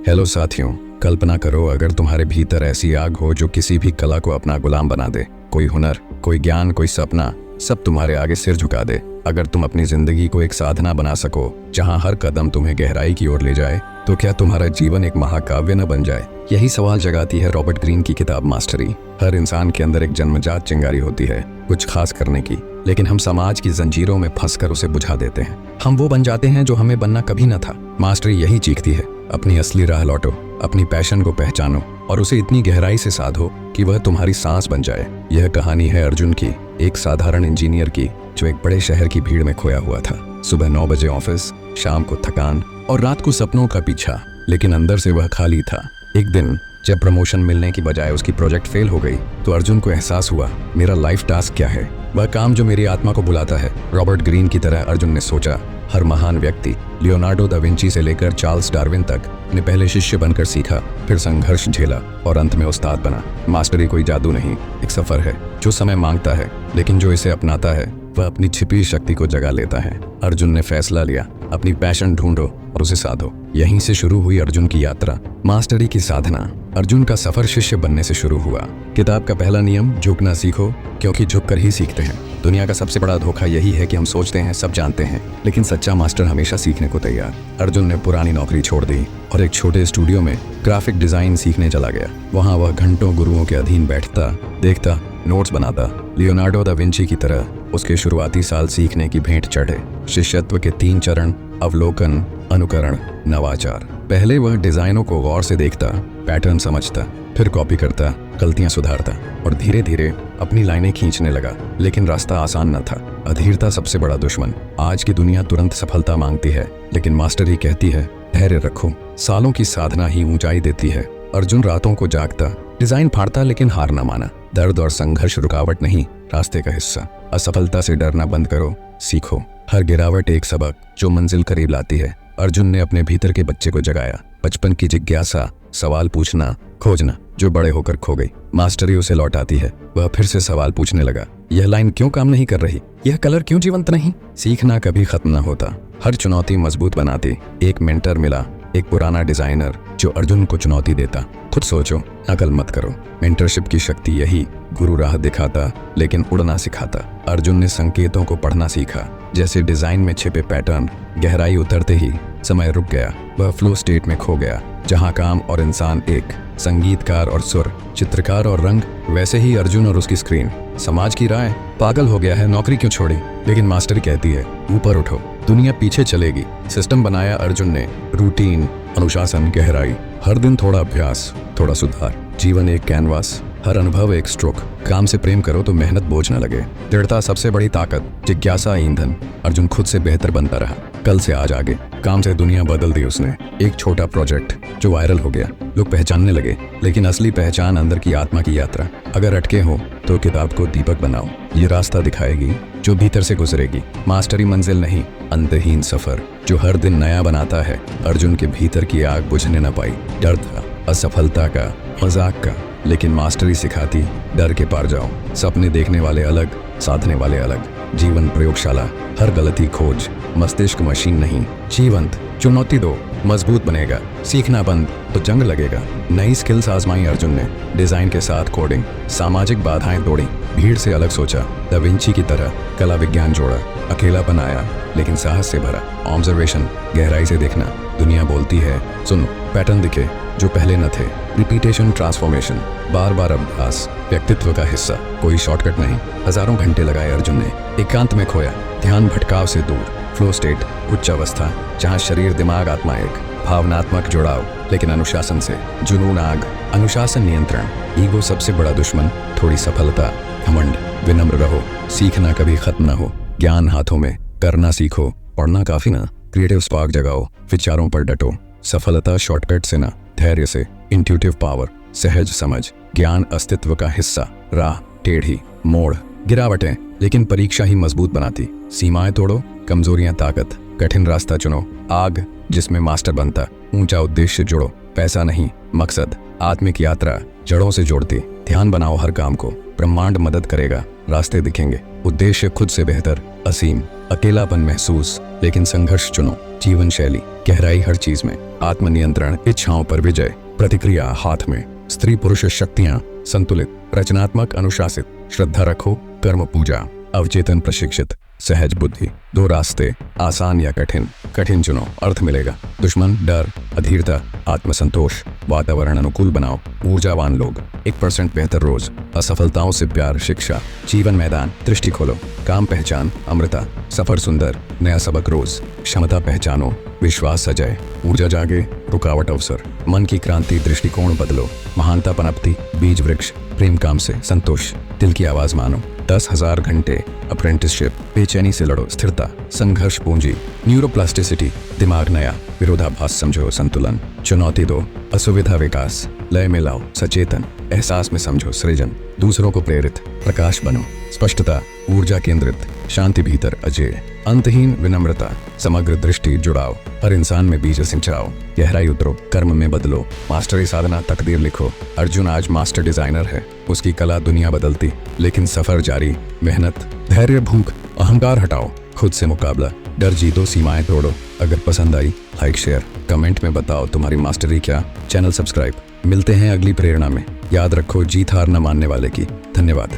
Hello साथियों, कल्पना करो अगर तुम्हारे भीतर ऐसी आग हो जो किसी भी कला को अपना गुलाम बना दे। कोई हुनर, कोई ज्ञान, कोई सपना, सब तुम्हारे आगे सिर झुका दे। अगर तुम अपनी जिंदगी को एक साधना बना सको जहां हर कदम तुम्हें गहराई की ओर ले जाए, तो क्या तुम्हारा जीवन एक महाकाव्य न बन जाए? यही सवाल जगाती है रॉबर्ट ग्रीन की किताब मास्टरी। हर इंसान के अंदर एक जन्मजात चिंगारी होती है कुछ खास करने की, लेकिन हम समाज की जंजीरों में फंसकर उसे बुझा देते हैं। हम वो बन जाते हैं जो हमें बनना कभी न था। मास्टरी यही चीखती है, अपनी असली राह लौटो, अपनी पैशन को पहचानो और उसे इतनी गहराई से साधो कि वह तुम्हारी सांस बन जाए। यह कहानी है अर्जुन की, एक साधारण इंजीनियर की जो एक बड़े शहर की भीड़ में खोया हुआ था। सुबह 9 बजे ऑफिस, शाम को थकान और रात को सपनों का पीछा, लेकिन अंदर से वह खाली था। एक दिन जब प्रमोशन मिलने की बजाय उसकी प्रोजेक्ट फेल हो गई तो अर्जुन को एहसास हुआ, मेरा लाइफ टास्क क्या है? वह काम जो मेरी आत्मा को बुलाता है। रॉबर्ट ग्रीन की तरह अर्जुन ने सोचा। हर महान व्यक्ति, लियोनार्डो दा विंची से लेकर चार्ल्स डार्विन तक, ने पहले शिष्य बनकर सीखा, फिर संघर्ष झेला और अंत में उस्ताद बना। मास्टरी कोई जादू नहीं, एक सफर है जो समय मांगता है, लेकिन जो इसे अपनाता है वह अपनी छिपी शक्ति को जगा लेता है। अर्जुन ने फैसला लिया, अपनी पैशन ढूंढो और उसे साधो। यहीं से शुरू हुई अर्जुन की यात्रा, मास्टरी की साधना। अर्जुन का सफर शिष्य बनने से शुरू हुआ। किताब का पहला नियम, झुकना सीखो, क्योंकि झुककर ही सीखते हैं। दुनिया का सबसे बड़ा धोखा यही है कि हम सोचते हैं सब जानते हैं, लेकिन सच्चा मास्टर हमेशा सीखने को तैयार। अर्जुन ने पुरानी नौकरी छोड़ दी और एक छोटे स्टूडियो में ग्राफिक डिजाइन सीखने चला गया। वहाँ वह घंटों गुरुओं के अधीन बैठता, देखता, नोट्स बनाता। लियोनार्डो दा विंची की तरह उसके शुरुआती साल सीखने की भेंट चढ़े। शिष्यत्व के 3 चरण, अवलोकन, अनुकरण, नवाचार। पहले वह डिजाइनों को गौर से देखता, पैटर्न समझता, फिर कॉपी करता, गलतियां सुधारता और धीरे धीरे अपनी लाइनें खींचने लगा। लेकिन रास्ता आसान न था। अधीरता सबसे बड़ा दुश्मन। आज की दुनिया तुरंत सफलता मांगती है, लेकिन मास्टरी कहती है धैर्य रखो, सालों की साधना ही ऊंचाई देती है। अर्जुन रातों को जागता, डिजाइन फाड़ता, लेकिन हार न माना। दर्द और संघर्ष रुकावट नहीं, रास्ते का हिस्सा। असफलता से डरना बंद करो, सीखो। हर गिरावट एक सबक जो मंजिल करीब लाती है। अर्जुन ने अपने भीतर के बच्चे को जगाया। बचपन की जिज्ञासा, सवाल पूछना, खोजना, जो बड़े होकर खो गई। मास्टरी उसे लौटाती है। वह फिर से सवाल पूछने लगा, यह लाइन क्यों काम नहीं कर रही? यह कलर क्यों जीवंत नहीं? सीखना कभी खत्म न होता। हर चुनौती मजबूत बनाती। एक मेंटर मिला, एक पुराना डिजाइनर जो अर्जुन को चुनौती देता। खुद सोचो, नकल मत करो। मेंटरशिप की शक्ति यही, गुरु राह दिखाता लेकिन उड़ना सिखाता। अर्जुन ने संकेतों को पढ़ना सीखा, जैसे डिजाइन में छिपे पैटर्न। गहराई उतरते ही समय रुक गया। वह फ्लो स्टेट में खो गया, जहां काम और इंसान एक, संगीतकार और सुर, चित्रकार और रंग। वैसे ही अर्जुन और उसकी स्क्रीन। समाज की राय, पागल हो गया है, नौकरी क्यों छोड़ी? लेकिन मास्टरी कहती है ऊपर उठो, दुनिया पीछे चलेगी। सिस्टम बनाया अर्जुन ने, रूटीन, अनुशासन, गहराई। हर दिन थोड़ा अभ्यास, थोड़ा सुधार। जीवन एक कैनवास, हर अनुभव एक स्ट्रोक। काम से प्रेम करो तो मेहनत बोझ न लगे। दृढ़ता सबसे बड़ी ताकत, जिज्ञासा ईंधन। अर्जुन खुद से बेहतर बनता रहा, कल से आज आगे। काम से दुनिया बदल दी उसने। एक छोटा प्रोजेक्ट जो वायरल हो गया, लोग पहचानने लगे, लेकिन असली पहचान अंदर की आत्मा की यात्रा। अगर अटके हो तो किताब को दीपक बनाओ, ये रास्ता दिखाएगी जो भीतर से गुजरेगी। मास्टरी मंजिल नहीं, अंतहीन सफर जो हर दिन नया बनाता है। अर्जुन के भीतर की आग बुझने न पाई। डर था, असफलता का, मजाक का, लेकिन मास्टरी सिखाती डर के पार जाओ। सपने देखने वाले अलग, साधने वाले अलग। जीवन प्रयोगशाला, हर गलती खोज। मस्तिष्क मशीन नहीं, जीवंत। चुनौती दो, मजबूत बनेगा। सीखना बंद तो जंग लगेगा। नई स्किल्स आजमाई अर्जुन ने, डिजाइन के साथ कोडिंग। सामाजिक बाधाएं तोड़ी, भीड़ से अलग सोचा। दा विंची की तरह कला विज्ञान जोड़ा। अकेलापन आया, लेकिन साहस से भरा। ऑब्जर्वेशन, गहराई से देखना। दुनिया बोलती है सुनो, पैटर्न दिखे जो पहले न थे। रिपीटेशन, ट्रांसफॉर्मेशन, बार बार अभ्यास, व्यक्तित्व का हिस्सा। कोई शॉर्टकट नहीं। हजारों घंटे लगाए अर्जुन ने। एकांत में खोया, ध्यान भटकाव से दूर। फ्लो स्टेट, उच्च अवस्था, जहाँ शरीर, दिमाग, आत्मा एक। भावनात्मक जुड़ाव, लेकिन अनुशासन से। जुनून आग, अनुशासन नियंत्रण। ईगो सबसे बड़ा दुश्मन। थोड़ी सफलता, घमंड। विनम्र रहो, सीखना कभी खत्म न हो। ज्ञान हाथों में, करना सीखो। पढ़ना काफी ना, क्रिएटिव स्पार्क जगाओ, विचारों पर डटो। सफलता शॉर्टकट से ना, धैर्य से। इंट्यूटिव पावर, सहज समझ। ज्ञान अस्तित्व का हिस्सा। राह टेढ़ी, मोड़, गिरावटें, लेकिन परीक्षा ही मजबूत बनाती। सीमाएं तोड़ो, कमजोरियां ताकत। कठिन रास्ता चुनो, आग जिसमें मास्टर बनता। ऊंचा उद्देश्य जुड़ो, पैसा नहीं, मकसद। आत्मिक यात्रा जड़ों से जोड़ती। ध्यान बनाओ हर काम को, ब्रह्मांड मदद करेगा। रास्ते दिखेंगे, उद्देश्य खुद से बेहतर, असीम। अकेलापन महसूस, लेकिन संघर्ष चुनो। जीवन शैली, गहराई हर चीज में, आत्मनियंत्रण, इच्छाओं पर विजय, प्रतिक्रिया हाथ में, स्त्री पुरुष शक्तियां संतुलित, रचनात्मक, अनुशासित, श्रद्धा रखो, कर्म पूजा, अवचेतन प्रशिक्षित, सहज बुद्धि। 2 रास्ते, आसान या कठिन। कठिन चुनो, अर्थ मिलेगा। दुश्मन, डर, अधीरता, आत्मसंतोष। वातावरण अनुकूल बनाओ, ऊर्जावान लोग, 1% बेहतर रोज, असफलताओं से प्यार, शिक्षा। जीवन मैदान, दृष्टि खोलो, काम पहचान, अमृता, सफर सुंदर, नया सबक रोज, क्षमता पहचानो, विश्वास सजाए, ऊर्जा जागे, रुकावट अवसर, मन की क्रांति, दृष्टिकोण बदलो, महानता पनपती, बीज वृक्ष, प्रेम काम से संतोष, दिल की आवाज मानो, 10,000 घंटे, अप्रेंटिसशिप, बेचैनी से लड़ो, स्थिरता, संघर्ष पूंजी, न्यूरोप्लास्टिसिटी, दिमाग नया, विरोधाभास समझो, संतुलन, चुनौती दो, असुविधा विकास, लय में लाओ, सचेतन, एहसास में समझो, सृजन, दूसरों को प्रेरित, प्रकाश बनो, स्पष्टता, ऊर्जा केंद्रित, शांति भीतर, अजय, अंतहीन, विनम्रता, समग्र दृष्टि, जुड़ाव, हर इंसान में बीज सिंचाओ, गहराई उतरो, कर्म में बदलो, मास्टरी साधना, तकदीर लिखो। अर्जुन आज मास्टर डिजाइनर है, उसकी कला दुनिया बदलती, लेकिन सफर जारी, मेहनत, धैर्य, भूख, अहंकार हटाओ, खुद से मुकाबला, डर जीतो, सीमाएं तोड़ो। अगर पसंद आई, लाइक शेयर, कमेंट में बताओ तुम्हारी मास्टरी क्या। Channel subscribe. मिलते हैं अगली प्रेरणा में। याद रखो, जीत हार न मानने वाले की। धन्यवाद।